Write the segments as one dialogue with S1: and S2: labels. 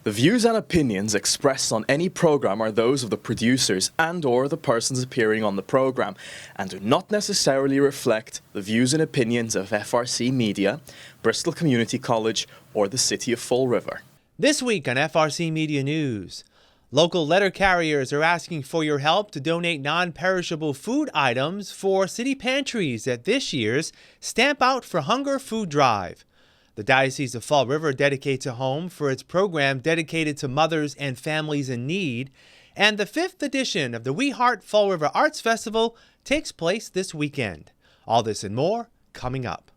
S1: The views and opinions expressed on any program are those of the producers and/or the persons appearing on the program and do not necessarily reflect the views and opinions of FRCMedia, Bristol Community College, or the City of Fall River.
S2: This week on FRCmedia News, local letter carriers are asking for your help to donate non-perishable food items for city pantries at this year's Stamp Out for Hunger food drive. The Diocese of Fall River dedicates a home for its program dedicated to mothers and families in need, and the 5th edition of the We Heart Fall River Arts Festival takes place this weekend. All this and more coming up.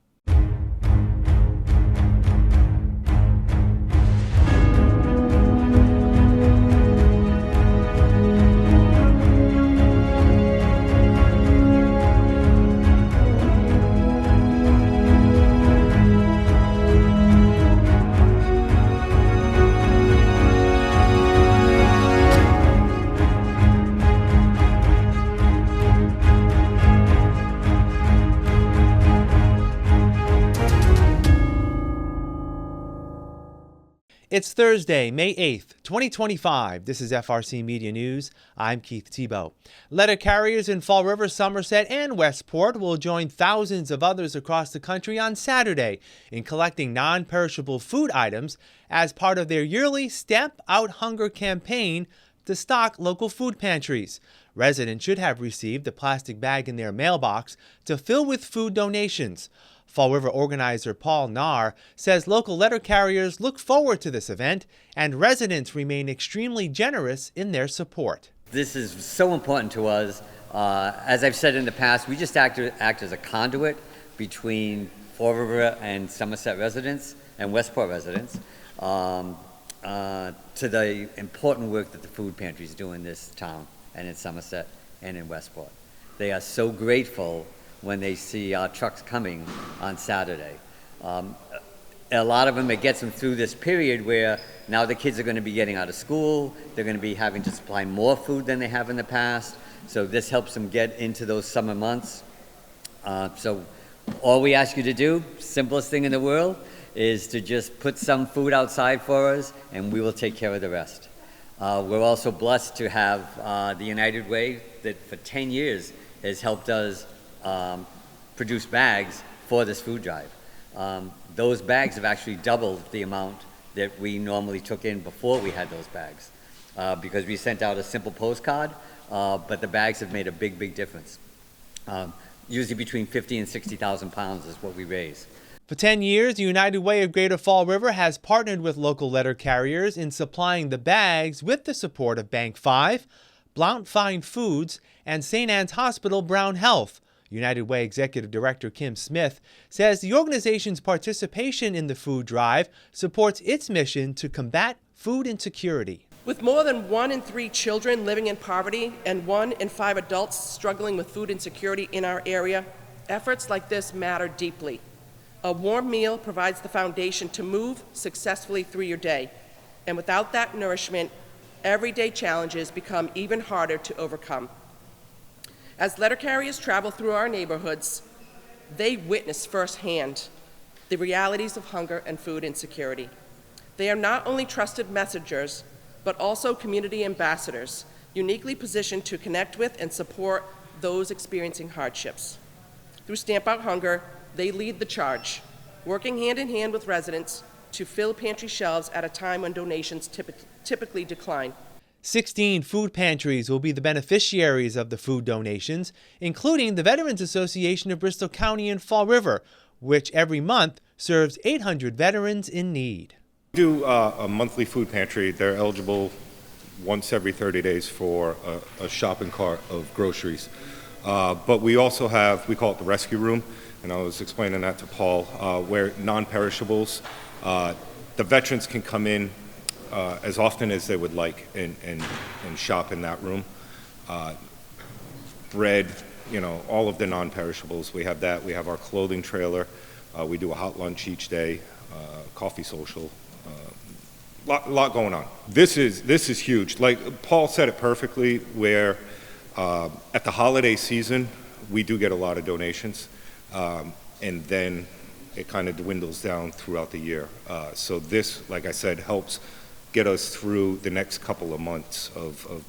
S2: It's Thursday, May 8th, 2025. This is FRC Media News. I'm Keith Tebow. Letter carriers in Fall River, Somerset, and Westport will join thousands of others across the country on Saturday in collecting non-perishable food items as part of their yearly Stamp Out Hunger campaign to stock local food pantries. Residents should have received a plastic bag in their mailbox to fill with food donations. Fall River organizer Paul Nahr says local letter carriers look forward to this event and residents remain extremely generous in their support.
S3: This is so important to us. As I've said in the past, we just act as a conduit between Fall River and Somerset residents and Westport residents to the important work that the food pantries do in this town and in Somerset and in Westport. They are so grateful when they see our trucks coming on Saturday. A lot of them, it gets them through this period where now the kids are going to be getting out of school, they're going to be having to supply more food than they have in the past, so this helps them get into those summer months. So all we ask you to do, simplest thing in the world, is to just put some food outside for us and we will take care of the rest. We're also blessed to have the United Way that for 10 years has helped us produce bags for this food drive. Those bags have actually doubled the amount that we normally took in before we had those bags because we sent out a simple postcard, but the bags have made a big difference. Usually between 50 and 60,000 pounds is what we raise.
S2: For 10 years, the United Way of Greater Fall River has partnered with local letter carriers in supplying the bags with the support of Bank 5, Blount Fine Foods, and St. Anne's Hospital Brown Health. United Way Executive Director Kim Smith says the organization's participation in the food drive supports its mission to combat food insecurity.
S4: With more than 1 in 3 children living in poverty and 1 in 5 adults struggling with food insecurity in our area, efforts like this matter deeply. A warm meal provides the foundation to move successfully through your day, and without that nourishment, everyday challenges become even harder to overcome. As letter carriers travel through our neighborhoods, they witness firsthand the realities of hunger and food insecurity. They are not only trusted messengers, but also community ambassadors, uniquely positioned to connect with and support those experiencing hardships. Through Stamp Out Hunger, they lead the charge, working hand in hand with residents to fill pantry shelves at a time when donations typically decline.
S2: 16 food pantries will be the beneficiaries of the food donations, including the Veterans Association of Bristol County and Fall River, which every month serves 800 veterans in need.
S5: We do a monthly food pantry. They're eligible once every 30 days for a shopping cart of groceries. But we also have, we call it the rescue room, and I was explaining that to Paul, where non-perishables, the veterans can come in as often as they would like and shop in that room. Bread, all of the non-perishables, we have that. We have our clothing trailer. We do a hot lunch each day, coffee social. Lot going on. This is huge. Like Paul said it perfectly, where at the holiday season, we do get a lot of donations, and then it kind of dwindles down throughout the year. So this, like I said, helps get us through the next couple of months of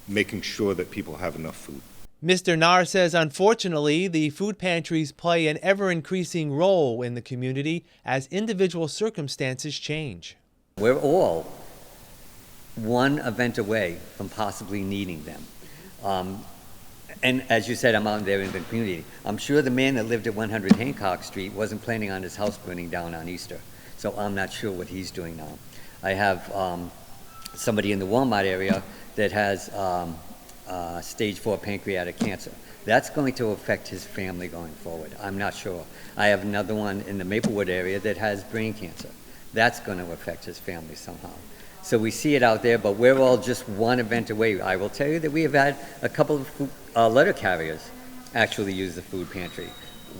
S5: making sure that people have enough food.
S2: Mr. Nahr says, unfortunately, the food pantries play an ever-increasing role in the community as individual circumstances change.
S3: We're all one event away from possibly needing them. And as you said, I'm out there in the community. I'm sure the man that lived at 100 Hancock Street wasn't planning on his house burning down on Easter, so I'm not sure what he's doing now. I have somebody in the Walmart area that has stage 4 pancreatic cancer. That's going to affect his family going forward. I'm not sure. I have another one in the Maplewood area that has brain cancer. That's going to affect his family somehow. So we see it out there, but we're all just one event away. I will tell you that we have had a couple of letter carriers actually use the food pantry.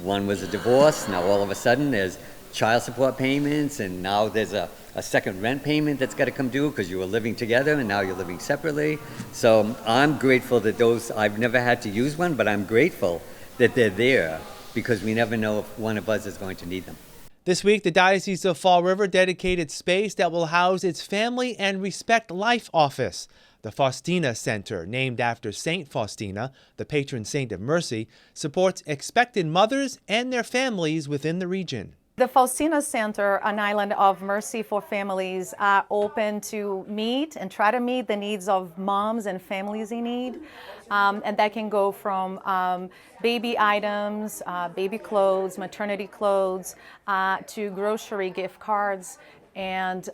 S3: One was a divorce. Now all of a sudden there's child support payments, and now there's a second rent payment that's got to come due because you were living together and now you're living separately. So I'm grateful that I've never had to use one, but I'm grateful that they're there because we never know if one of us is going to need them.
S2: This week, the Diocese of Fall River dedicated space that will house its Family and Respect Life office. The Faustina Center, named after Saint Faustina, the patron saint of mercy, supports expectant mothers and their families within the region.
S6: The Faustina Center, an island of mercy for families, are open to meet and try to meet the needs of moms and families in need. And that can go from baby items, baby clothes, maternity clothes, to grocery gift cards and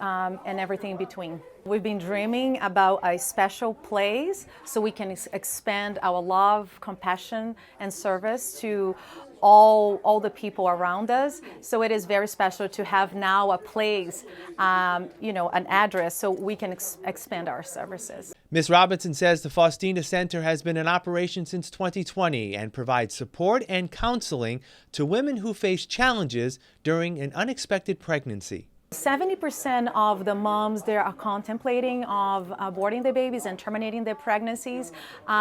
S6: everything in between. We've been dreaming about a special place so we can expand our love, compassion, and service to all the people around us. So it is very special to have now a place, an address, so we can expand our services.
S2: Ms. Robinson says the Faustina Center has been in operation since 2020 and provides support and counseling to women who face challenges during an unexpected pregnancy.
S6: 70% of the moms there are contemplating of aborting their babies and terminating their pregnancies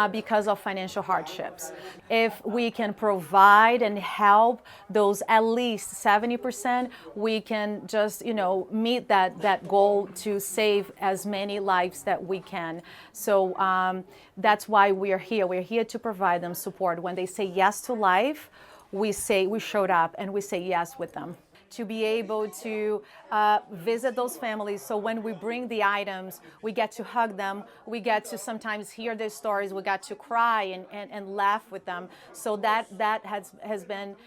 S6: because of financial hardships. If we can provide and help those at least 70%, we can just, meet that goal to save as many lives that we can. So that's why we are here. We're here to provide them support. When they say yes to life, we showed up and we say yes with them. To be able to visit those families. So when we bring the items, we get to hug them. We get to sometimes hear their stories. We got to cry and laugh with them. So that has been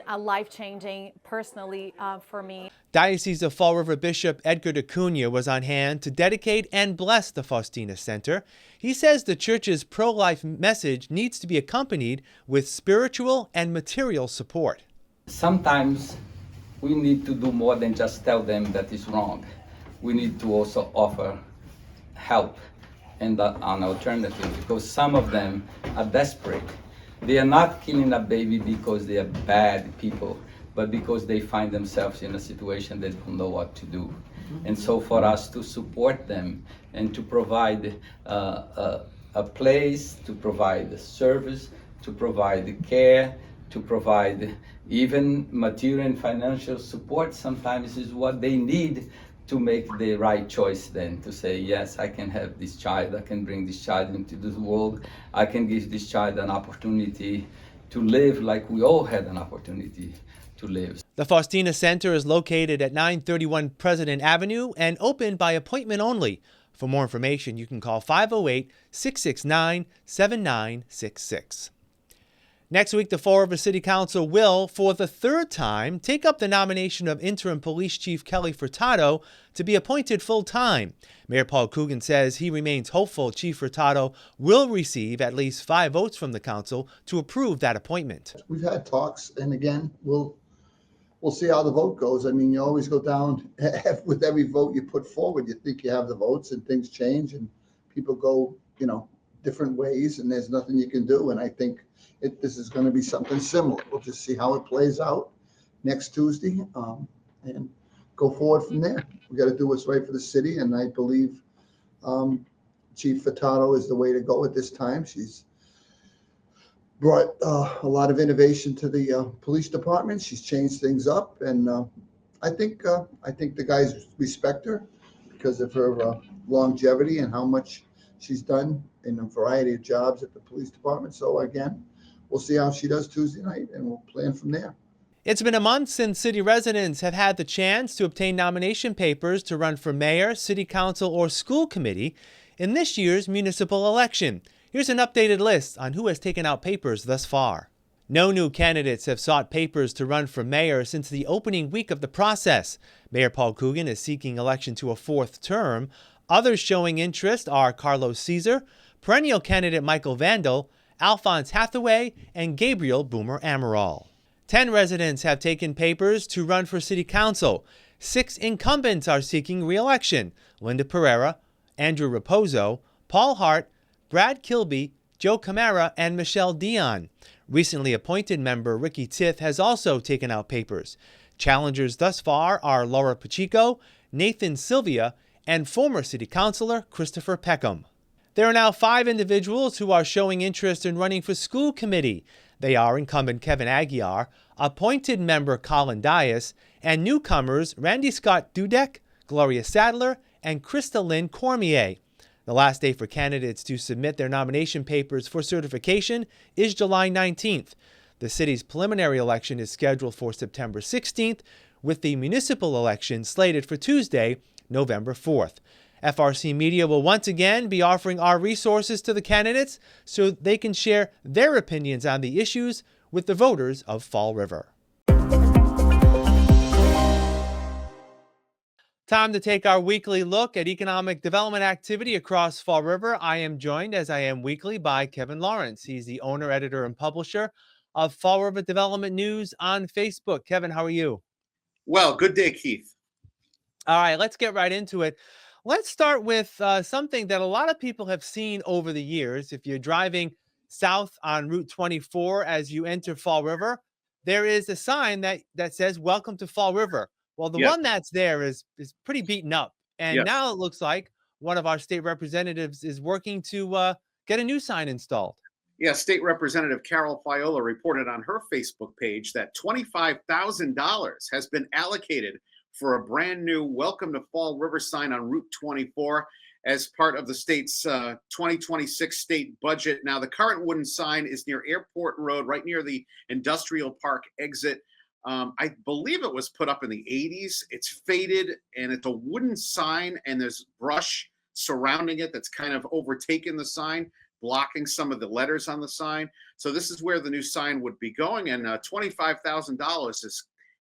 S6: a life-changing personally for me.
S2: Diocese of Fall River Bishop Edgar Acuna was on hand to dedicate and bless the Faustina Center. He says the church's pro-life message needs to be accompanied with spiritual and material support.
S7: Sometimes we need to do more than just tell them that is wrong. We need to also offer help and an alternative, because some of them are desperate. They are not killing a baby because they are bad people, but because they find themselves in a situation they don't know what to do. And so for us to support them and to provide a place, to provide a service, to provide care, to provide even material and financial support sometimes is what they need to make the right choice then, to say, yes, I can have this child, I can bring this child into this world, I can give this child an opportunity to live like we all had an opportunity to live.
S2: The Faustina Center is located at 931 President Avenue and open by appointment only. For more information, you can call 508-669-7966. Next week, the Fall River City Council will, for the third time, take up the nomination of interim Police Chief Kelly Furtado to be appointed full-time. Mayor Paul Coogan says he remains hopeful Chief Furtado will receive at least 5 votes from the council to approve that appointment.
S8: We've had talks, and again, we'll see how the vote goes. I mean, you always go down with every vote you put forward. You think you have the votes, and things change, and people go, different ways, and there's nothing you can do. And I think this is going to be something similar. We'll just see how it plays out next Tuesday, and go forward from there. We got to do what's right for the city, and I believe Chief Furtado is the way to go at this time. She's brought a lot of innovation to the police department. She's changed things up, and I think the guys respect her because of her longevity and how much she's done in a variety of jobs at the police department. So again, we'll see how she does Tuesday night, and we'll plan from there.
S2: It's been a month since city residents have had the chance to obtain nomination papers to run for mayor, city council, or school committee in this year's municipal election. Here's an updated list on who has taken out papers thus far. No new candidates have sought papers to run for mayor since the opening week of the process. Mayor Paul Coogan is seeking election to a fourth term. Others showing interest are Carlos Caesar, perennial candidate Michael Vandal, Alphonse Hathaway, and Gabriel Boomer Amaral. 10 residents have taken papers to run for city council. 6 incumbents are seeking re-election: Linda Pereira, Andrew Raposo, Paul Hart, Brad Kilby, Joe Camara, and Michelle Dion. Recently appointed member Ricky Tith has also taken out papers. Challengers thus far are Laura Pacheco, Nathan Sylvia, and former city councilor Christopher Peckham. There are now 5 individuals who are showing interest in running for school committee. They are incumbent Kevin Aguiar, appointed member Colin Dias, and newcomers Randy Scott Dudek, Gloria Sadler, and Krista Lynn Cormier. The last day for candidates to submit their nomination papers for certification is July 19th. The city's preliminary election is scheduled for September 16th, with the municipal election slated for Tuesday, November 4th. FRC Media will once again be offering our resources to the candidates so they can share their opinions on the issues with the voters of Fall River. Time to take our weekly look at economic development activity across Fall River. I am joined, as I am weekly, by Kevin Lawrence. He's the owner, editor, and publisher of Fall River Development News on Facebook. Kevin, how are you?
S9: Well, good day, Keith.
S2: All right, let's get right into it. Let's start with something that a lot of people have seen over the years. If you're driving south on Route 24 as you enter Fall River, there is a sign that says, "Welcome to Fall River." Well, the one that's there is pretty beaten up. And now it looks like one of our state representatives is working to get a new sign installed.
S9: Yeah, State Representative Carol Fiola reported on her Facebook page that $25,000 has been allocated for a brand new Welcome to Fall River sign on Route 24 as part of the state's 2026 state budget. Now, the current wooden sign is near Airport Road, right near the Industrial Park exit. I believe it was put up in the 80s. It's faded and it's a wooden sign, and there's brush surrounding it that's kind of overtaken the sign, blocking some of the letters on the sign. So this is where the new sign would be going, and $25,000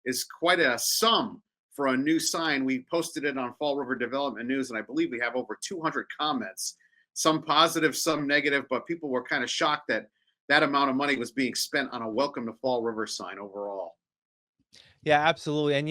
S9: is quite a sum for a new sign. We posted it on Fall River Development News, and I believe we have over 200 comments, some positive, some negative, but people were kind of shocked that that amount of money was being spent on a Welcome to Fall River sign overall.
S2: Yeah, absolutely. And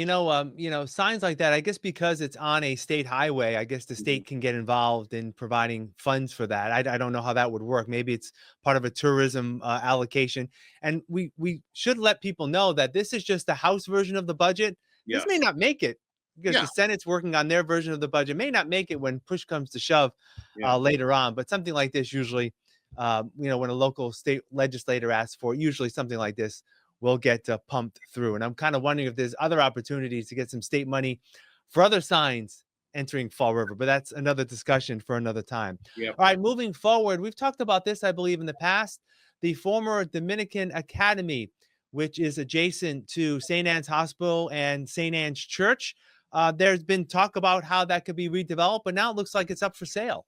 S2: signs like that, I guess because it's on a state highway, I guess the state can get involved in providing funds for that. I don't know how that would work. Maybe it's part of a tourism allocation. And we should let people know that this is just the House version of the budget. This may not make it because the Senate's working on their version of the budget, may not make it when push comes to shove later on. But something like this usually, when a local state legislator asks for it, usually something like this will get pumped through. And I'm kind of wondering if there's other opportunities to get some state money for other signs entering Fall River, but that's another discussion for another time. All right, moving forward, we've talked about this, I believe, in the past. The former Dominican Academy, which is adjacent to St. Anne's Hospital and St. Anne's Church. There's been talk about how that could be redeveloped, but now it looks like it's up for sale.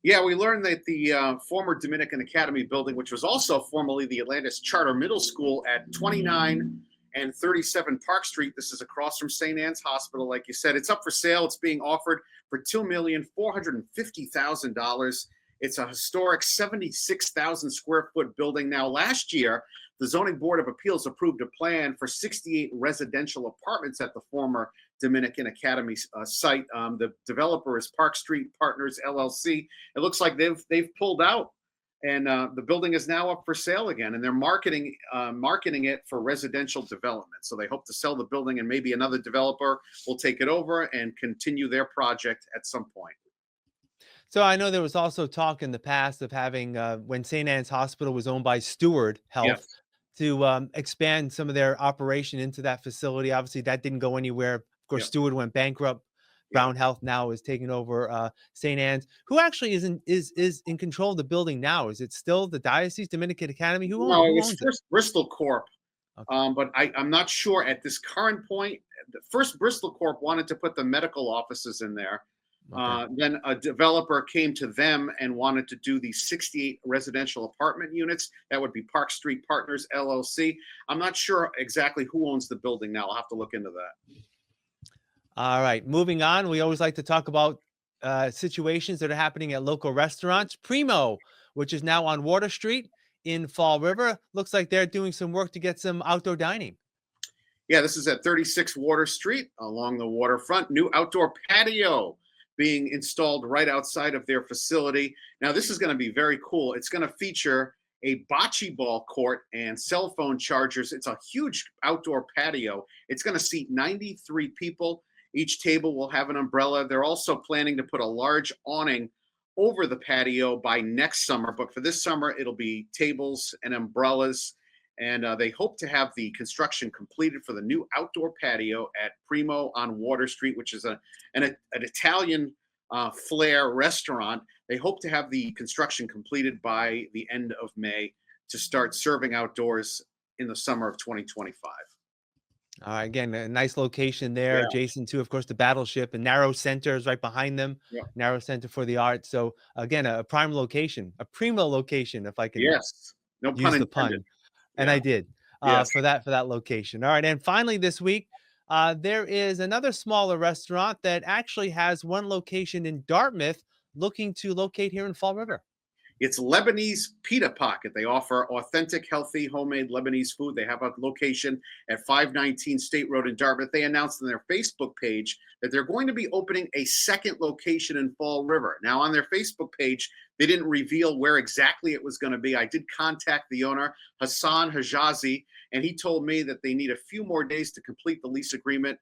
S9: Yeah, we learned that the former Dominican Academy building, which was also formerly the Atlantis Charter Middle School at 29 and 37 Park Street, this is across from St. Anne's Hospital, like you said, it's up for sale. It's being offered for $2,450,000. It's a historic 76,000 square foot building. Now, last year, the Zoning Board of Appeals approved a plan for 68 residential apartments at the former Dominican Academy site. The developer is Park Street Partners LLC. It looks like they've pulled out, and the building is now up for sale again. And they're marketing it for residential development. So they hope to sell the building, and maybe another developer will take it over and continue their project at some point.
S2: So I know there was also talk in the past of having, when St. Anne's Hospital was owned by Steward Health, to expand some of their operation into that facility. Obviously, that didn't go anywhere. Of course, Steward went bankrupt Brown Health now is taking over St. Anne's. Who actually is in control of the building now? Is it still the Diocese Dominican Academy? Who
S9: No, it
S2: owns
S9: was
S2: it?
S9: first Bristol Corp.
S2: Okay.
S9: But I'm not sure at this current point. The first Bristol Corp wanted to put the medical offices in there.
S2: Okay.
S9: Then a developer came to them and wanted to do these 68 residential apartment units. That would be Park Street Partners LLC. I'm not sure exactly who owns the building now. I'll have to look into that.
S2: All right, moving on. We always like to talk about situations that are happening at local restaurants. Primo, which is now on Water Street in Fall River, looks like they're doing some work to get some outdoor dining.
S9: Yeah, this is at 36 Water Street along the waterfront. New outdoor patio being installed right outside of their facility. Now, this is going to be very cool. It's going to feature a bocce ball court and cell phone chargers. It's a huge outdoor patio. It's going to seat 93 people. Each table will have an umbrella. They're also planning to put a large awning over the patio by next summer. But for this summer, it'll be tables and umbrellas. And they hope to have the construction completed for the new outdoor patio at Primo on Water Street, which is an Italian flair restaurant. They hope to have the construction completed by the end of May to start serving outdoors in the summer of 2025.
S2: Again, a nice location there,
S9: Yeah.
S2: adjacent to, of course, the Battleship, and Narrow Center is right behind them.
S9: Yeah.
S2: Narrow Center for the Arts. So again, a prime location, a primo location, if I can
S9: Yes, no
S2: use
S9: pun
S2: the
S9: intended.
S2: pun. And
S9: Yeah.
S2: I did
S9: Yes.
S2: for that location. All right, and finally this week, there is another smaller restaurant that actually has one location in Dartmouth, looking to locate here in Fall River.
S9: It's Lebanese Pita Pocket. They offer authentic, healthy, homemade Lebanese food. They have a location at 519 State Road in Dartmouth. They announced on their Facebook page that they're going to be opening a second location in Fall River. Now, on their Facebook page, they didn't reveal where exactly it was going to be. I did contact the owner, Hassan Hajazi, and he told me that they need a few more days to complete the lease agreement.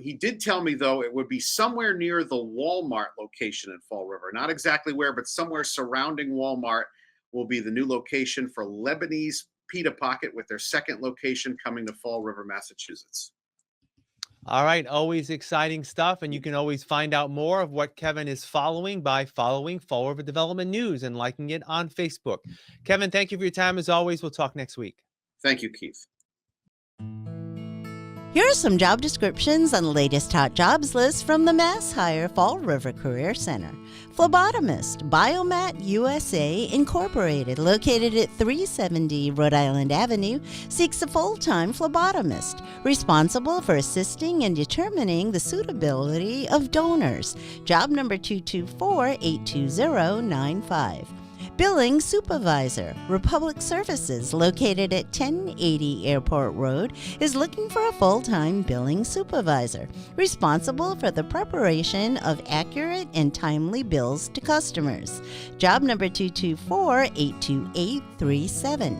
S9: He did tell me, though, it would be somewhere near the Walmart location in Fall River. Not exactly where, but somewhere surrounding Walmart will be the new location for Lebanese Pita Pocket, with their second location coming to Fall River, Massachusetts.
S2: All right, always exciting stuff, and you can always find out more of what Kevin is following by following Fall River Development News and liking it on Facebook. Kevin, thank you for your time as always. We'll talk next week.
S9: Thank you, Keith.
S10: Here are some job descriptions on the latest hot jobs list from the Mass Hire Fall River Career Center. Phlebotomist, Biomat USA Incorporated, located at 370 Rhode Island Avenue, seeks a full-time phlebotomist responsible for assisting in determining the suitability of donors. Job number 224-82095. Billing Supervisor, Republic Services, located at 1080 Airport Road, is looking for a full-time billing supervisor responsible for the preparation of accurate and timely bills to customers. Job number 224-82837.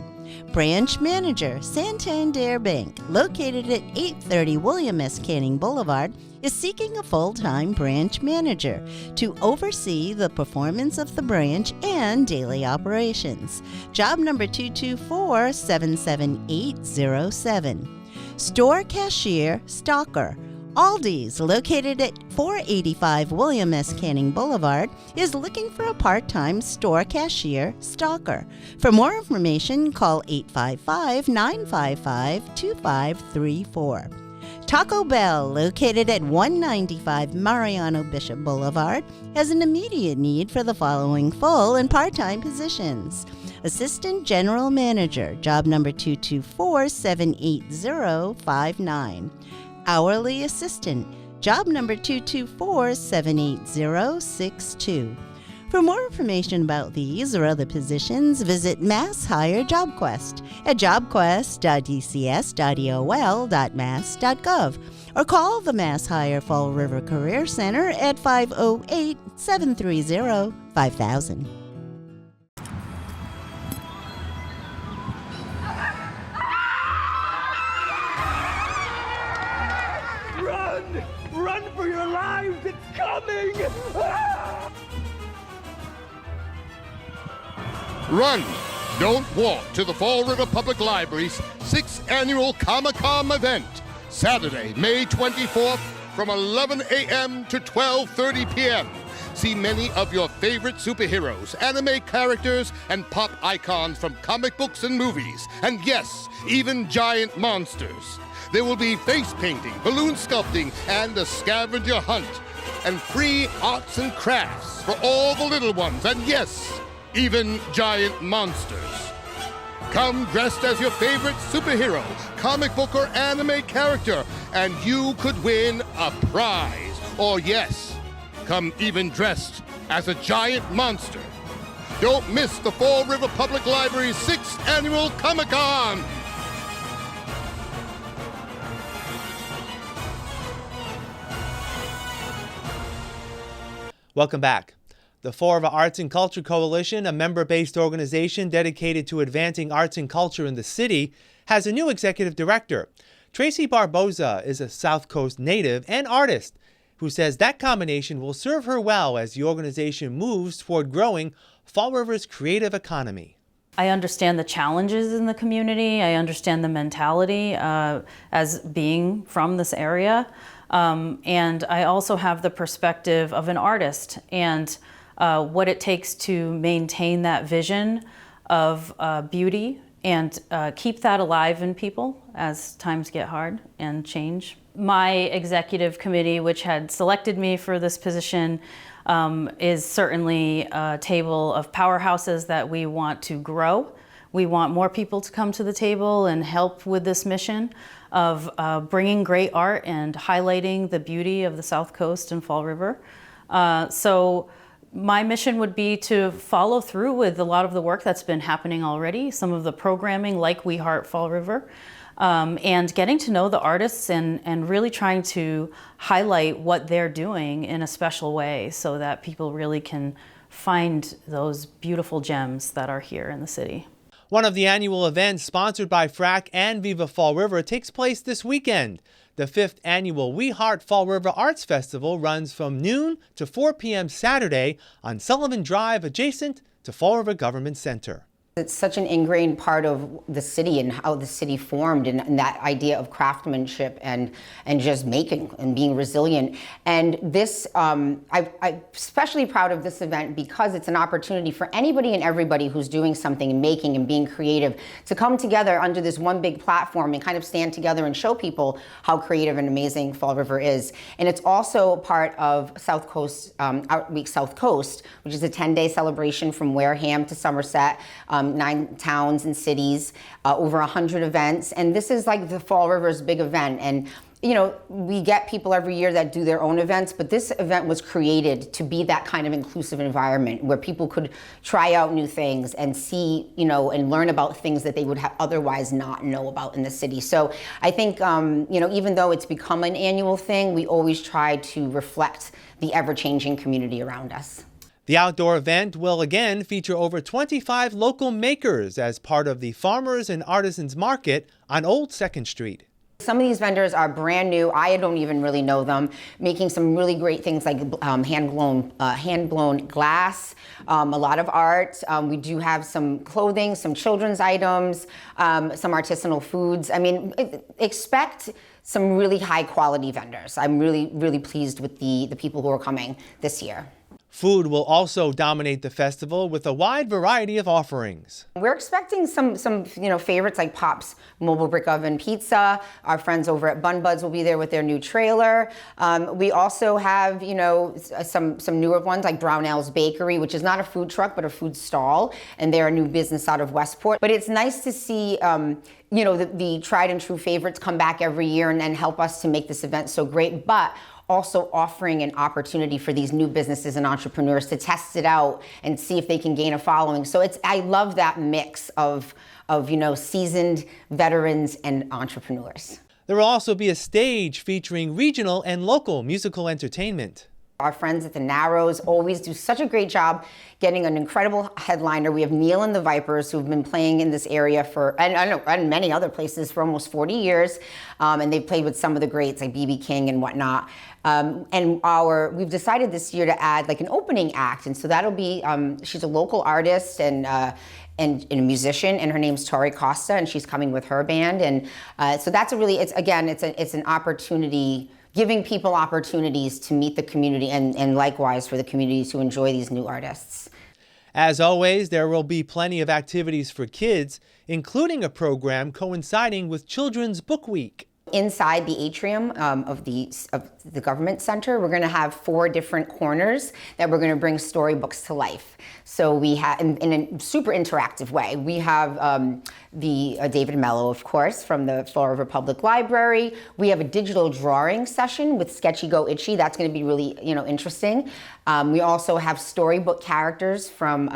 S10: Branch Manager, Santander Bank, located at 830 William S. Canning Boulevard, is seeking a full-time branch manager to oversee the performance of the branch and daily operations. Job number 224-77807. Store Cashier Stalker, Aldi's, located at 485 William S. Canning Boulevard, is looking for a part-time store cashier stalker. For more information, call 855-955-2534. Taco Bell, located at 195 Mariano Bishop Boulevard, has an immediate need for the following full and part-time positions. Assistant General Manager, job number 224-78059. Hourly Assistant, job number 224-78062. For more information about these or other positions, visit Mass Hire JobQuest at jobquest.dcs.eol.mass.gov or call the Mass Hire Fall River Career Center at 508-730-5000.
S11: Run for your lives! It's coming!
S12: Run! Don't walk to the Fall River Public Library's 6th annual Comic-Con event, Saturday, May 24th from 11 a.m. to 12:30 p.m. See many of your favorite superheroes, anime characters, and pop icons from comic books and movies. And yes, even giant monsters. There will be face painting, balloon sculpting, and a scavenger hunt. And free arts and crafts for all the little ones. And yes, even giant monsters. Come dressed as your favorite superhero, comic book or anime character, and you could win a prize. Or yes, come even dressed as a giant monster. Don't miss the Fall River Public Library's 6th Annual Comic-Con!
S2: Welcome back. The Fall River Arts and Culture Coalition, a member-based organization dedicated to advancing arts and culture in the city, has a new executive director. Tracy Barboza is a South Coast native and artist who says that combination will serve her well as the organization moves toward growing Fall River's creative economy.
S13: I understand the challenges in the community. I understand the mentality as being from this area. And I also have the perspective of an artist and what it takes to maintain that vision of beauty and keep that alive in people as times get hard and change. My executive committee, which had selected me for this position, is certainly a table of powerhouses that we want to grow. We want more people to come to the table and help with this mission of bringing great art and highlighting the beauty of the South Coast and Fall River. So my mission would be to follow through with a lot of the work that's been happening already, some of the programming like We Heart Fall River, and getting to know the artists and really trying to highlight what they're doing in a special way so that people really can find those beautiful gems that are here in the city.
S2: One of the annual events sponsored by FRAC and Viva Fall River takes place this weekend. The 5th annual We Heart Fall River Arts Festival runs from noon to 4 p.m. Saturday on Sullivan Drive adjacent to Fall River Government Center.
S14: It's such an ingrained part of the city and how the city formed and that idea of craftsmanship and just making and being resilient. And this, I'm especially proud of this event because it's an opportunity for anybody and everybody who's doing something and making and being creative to come together under this one big platform and kind of stand together and show people how creative and amazing Fall River is. And it's also part of South Coast, Art Week South Coast, which is a 10-day celebration from Wareham to Somerset. 9 towns and cities, over 100 events. And this is like the Fall River's big event. And, you know, we get people every year that do their own events, but this event was created to be that kind of inclusive environment where people could try out new things and see, you know, and learn about things that they would have otherwise not know about in the city. So I think, you know, even though it's become an annual thing, we always try to reflect the ever-changing community around us.
S2: The outdoor event will again feature over 25 local makers as part of the Farmers and Artisans Market on Old 2nd Street.
S14: Some of these vendors are brand new. I don't even really know them, making some really great things like hand-blown glass, a lot of art. We do have some clothing, some children's items, some artisanal foods. I mean, expect some really high-quality vendors. I'm really, really pleased with the people who are coming this year.
S2: Food will also dominate the festival with a wide variety of offerings.
S14: We're expecting some favorites like Pop's Mobile Brick Oven Pizza. Our friends over at Bun Buds will be there with their new trailer. We also have, some newer ones like Brownell's Bakery, which is not a food truck but a food stall, and they're a new business out of Westport. But it's nice to see the tried and true favorites come back every year and help us to make this event so great, but also offering an opportunity for these new businesses and entrepreneurs to test it out and see if they can gain a following. So I love that mix of seasoned veterans and entrepreneurs.
S2: There will also be a stage featuring regional and local musical entertainment.
S14: Our friends at the Narrows always do such a great job getting an incredible headliner. We have Neil and the Vipers, who've been playing in this area and many other places for almost 40 years. And they've played with some of the greats like B.B. King and whatnot. We've decided this year to add like an opening act. And so that'll be, she's a local artist and a musician, and her name's Tori Costa, and she's coming with her band. And so that's it's an opportunity giving people opportunities to meet the community and likewise for the community to enjoy these new artists.
S2: As always, there will be plenty of activities for kids, including a program coinciding with Children's Book Week.
S14: Inside the atrium of the government center, we're going to have 4 different corners that we're going to bring storybooks to life. So we have, in a super interactive way, we have the David Mello, of course, from the Fall River Public Library. We have a digital drawing session with Sketchy Go Itchy. That's going to be really, interesting. We also have storybook characters from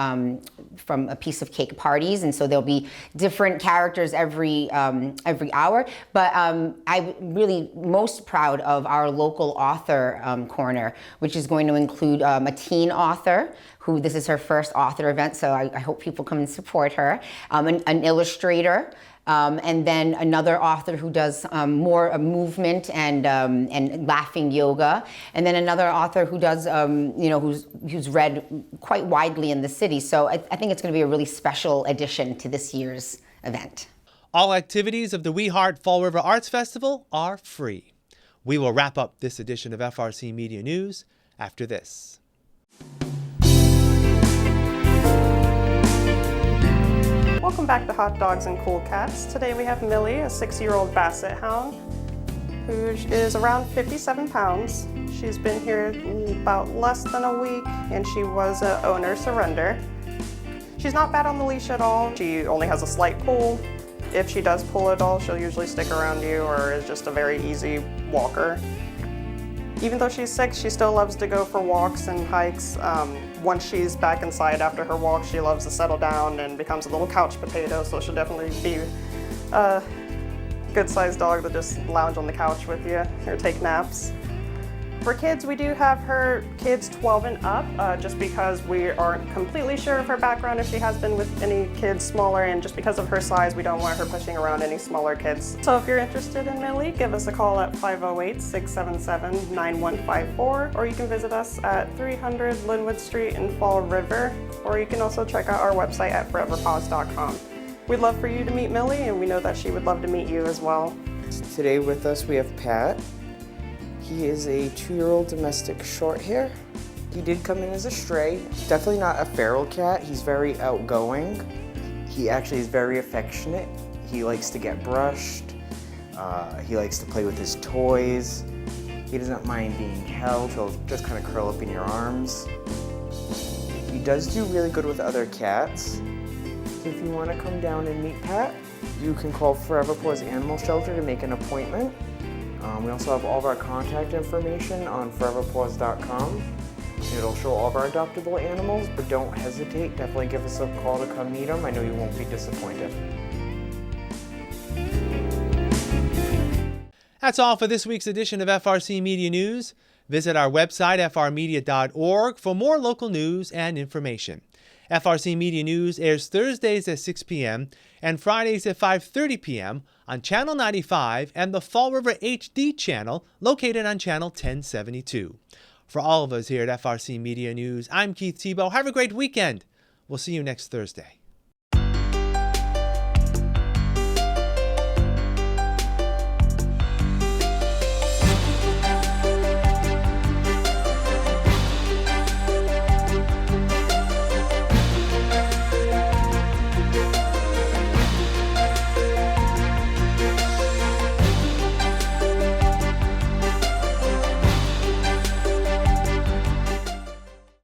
S14: A Piece of Cake parties, and so there'll be different characters every hour. But I'm really most proud of our local author corner, which is going to include a teen author, who this is her first author event, so I hope people come and support her, an illustrator, and then another author who does more movement and laughing yoga, and then another author who does, who's read quite widely in the city. So I think it's going to be a really special addition to this year's event.
S2: All activities of the We Heart Fall River Arts Festival are free. We will wrap up this edition of FRC Media News after this.
S15: Welcome back to Hot Dogs and Cool Cats. Today we have Millie, a 6-year-old Basset Hound, who is around 57 pounds. She's been here about less than a week, and she was an owner surrender. She's not bad on the leash at all. She only has a slight pull. If she does pull at all, she'll usually stick around you or is just a very easy walker. Even though she's 6, she still loves to go for walks and hikes. Once she's back inside after her walk, she loves to settle down and becomes a little couch potato, so she'll definitely be a good-sized dog to just lounge on the couch with you or take naps. For kids, we do have her kids 12 and up, just because we aren't completely sure of her background if she has been with any kids smaller, and just because of her size, we don't want her pushing around any smaller kids. So if you're interested in Millie, give us a call at 508-677-9154, or you can visit us at 300 Linwood Street in Fall River, or you can also check out our website at foreverpaws.com. We'd love for you to meet Millie, and we know that she would love to meet you as well.
S16: Today with us we have Pat. He is a 2-year-old domestic short hair. He did come in as a stray. Definitely not a feral cat. He's very outgoing. He actually is very affectionate. He likes to get brushed. He likes to play with his toys. He doesn't mind being held. He'll just kind of curl up in your arms. He does do really good with other cats. So if you want to come down and meet Pat, you can call Forever Paws Animal Shelter to make an appointment. We also have all of our contact information on foreverpaws.com. It'll show all of our adoptable animals, but don't hesitate. Definitely give us a call to come meet them. I know you won't be disappointed.
S2: That's all for this week's edition of FRC Media News. Visit our website, frmedia.org, for more local news and information. FRC Media News airs Thursdays at 6 p.m. and Fridays at 5:30 p.m. on Channel 95 and the Fall River HD channel located on Channel 1072. For all of us here at FRC Media News, I'm Keith Tebow. Have a great weekend. We'll see you next Thursday.